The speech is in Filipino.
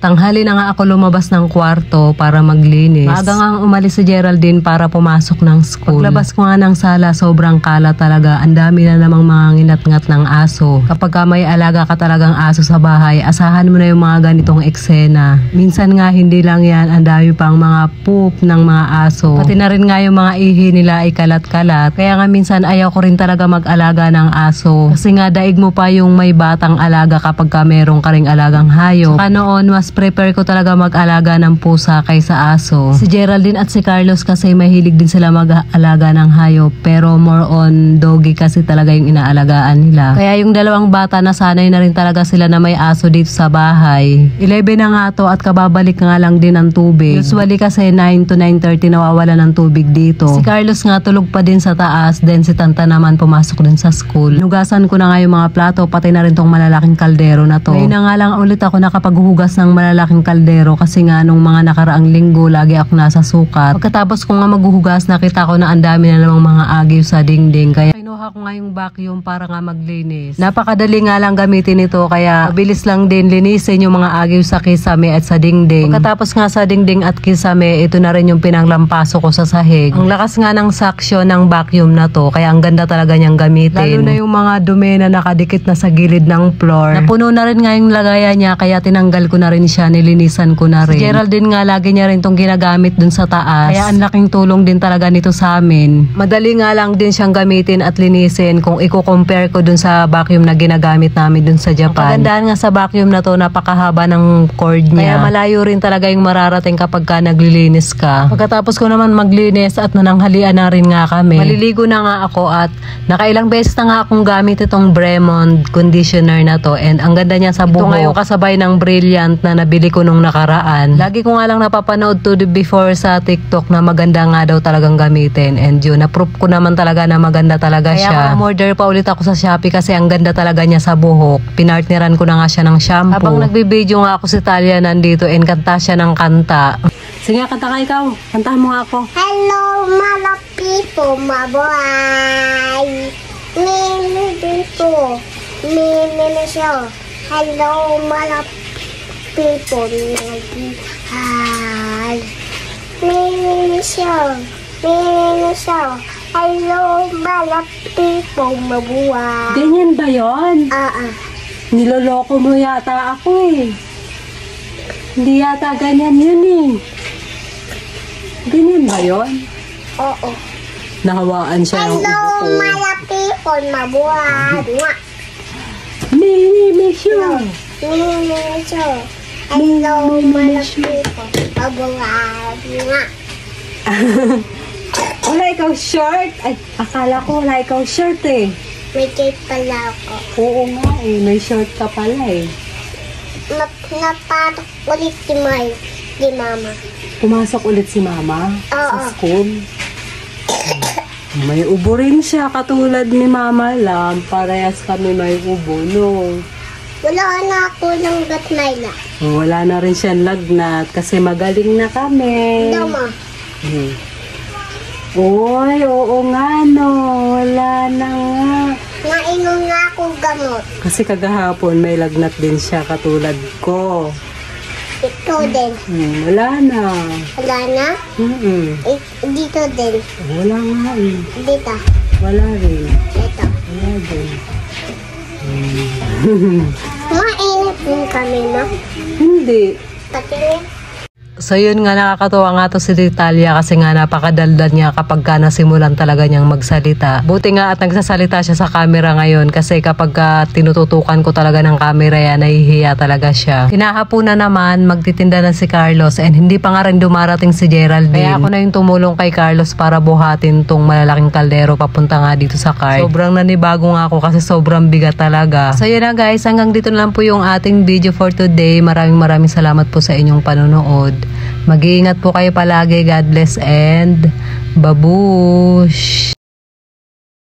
Tanghali na nga ako lumabas ng kwarto para maglinis. Maaga nga umalis si Geraldine para pumasok ng school. Paglabas ko nga ng sala, sobrang kalat talaga. Ang dami na namang mga nginat-ngat ng aso. Kapag ka may alaga ka talagang aso sa bahay, asahan mo na yung mga ganitong eksena. Minsan nga hindi lang yan, ang dami pang mga poop ng mga aso. Pati na rin nga yung mga ihi nila ay kalat-kalat. Kaya nga minsan ayaw ko rin talaga mag-alaga ng aso. Kasi nga daig mo pa yung may batang alaga kapag ka meron ka ring alagang hayop. Saka noon, mas prepare ko talaga mag-alaga ng pusa kaysa aso. Si Geraldine at si Carlos kasi mahilig din sila mag-alaga ng hayop, pero more on doggy kasi talaga yung inaalagaan nila. Kaya yung dalawang bata nasanay na rin talaga sila na may aso dito sa bahay. 11 na nga to at kababalik nga lang din ng tubig. Usually kasi 9 to 9:30 nawawala ng tubig dito. Si Carlos nga tulog pa din sa taas, then si Tanta naman pumasok din sa school. Nugasan ko na nga yung mga plato, pati na rin tong malalaking kaldero na to. Ngayon na nga lang ulit ako nakapaghuhugas ng malalaking kaldero kasi nga nung mga nakaraang linggo lagi ako nasa sukat. Pagkatapos ko nga maghuhugas, nakita ko na ang dami na namang mga agiw sa dingding, kaya kinuha ko nga yung vacuum para nga maglinis. Napakadali nga lang gamitin ito, kaya mabilis lang din linisin yung mga agiw sa kisame at sa dingding. Pagkatapos nga sa dingding at kisame, ito na rin yung pinanglampaso ko sa sahig. Ang lakas nga ng suction ng vacuum na to, kaya ang ganda talaga niyang gamitin. Lalo na yung mga dumi na nakadikit na sa gilid ng floor. Napuno na rin nga yung lagayan niya, kaya tinanggal ko na rin siya, nilinisan ko na rin. Si Geraldine nga lagi niya rin tong ginagamit dun sa taas, kaya ang laking tulong din talaga nito sa amin. Madali nga lang din siyang gamitin at linisin kung i-compare ko dun sa vacuum na ginagamit namin dun sa Japan. Ang kagandahan nga sa vacuum na to, napakahaba ng cord niya, kaya malayo rin talaga yung mararating kapag ka naglilinis ka. Pagkatapos ko naman maglinis at nananghalian na rin nga kami, maliligo na nga ako at nakailang beses na nga akong gamit itong Bremond conditioner na to, and ang ganda niya sa buhok. Ito nga yung kasabay ng Brilliant na nabili ko nung nakaraan. Lagi ko nga lang napapanood to before sa TikTok na maganda nga daw talagang gamitin, and yun, na-proof ko naman talaga na maganda talaga siya. Kaya order pa ulit ako sa Shopee kasi ang ganda talaga niya sa buhok. Pinartneran ko na nga siya ng shampoo. Habang nagbibideo nga ako si Talia nandito, and kanta siya ng kanta. Sige, kanta ka ikaw. Kantahan mo nga ako. Hello, mga people, mabuhay. Mini dito. Mini show. Hello, mga people, mabuhay. Mini show. Mini show. Hello, mga people, mabuhay. Ganyan ba yun? Niloloko mo yata ako eh. Hindi yata ganyan yun eh. Ganyan ba yun? Oo. Nahawaan siya ng Hello, mga people, mabuhay. Mini show. Mini show. Hello, mga people, mabuhay. Wala ikaw short? Ay, akala ko wala ikaw short eh. May cake pala ako. Oo nga eh, may short ka pala eh. Napatok ulit si mama. Pumasok ulit si mama sa Oo. school. May ubo rin siya katulad ni Mama Lam. Parehas kami may ubo, no? Wala na ako ng gatnayla. Wala na rin siyang lagnat kasi magaling na kami. Dama. Uy, oo nga no. Wala na nga. Nainom na ako gamot. Kasi kagahapon may lagnat din siya katulad ko. Ito din. Wala na. Wala na? Dito din. Wala nga eh. Dito. Wala rin. Ito. Wala din. Mainit din kami, no? Hindi. Patingin. So yun nga, nakakatuwa nga to si Talia kasi nga napakadaldal niya kapag ka nasimulan talaga niyang magsalita. Buti nga at nagsasalita siya sa camera ngayon kasi kapag tinututukan ko talaga ng camera yan, nahihiya talaga siya. Kinahapunan naman, magtitinda na si Carlos and hindi pa nga rin dumarating si Geraldine. Kaya ako na yung tumulong kay Carlos para buhatin tong malalaking kaldero papunta nga dito sa cart. Sobrang nanibago nga ako kasi sobrang bigat talaga. So yun na guys, hanggang dito na lang po yung ating video for today. Maraming salamat po sa inyong panonood. Mag-iingat po kayo palagi. God bless and babush!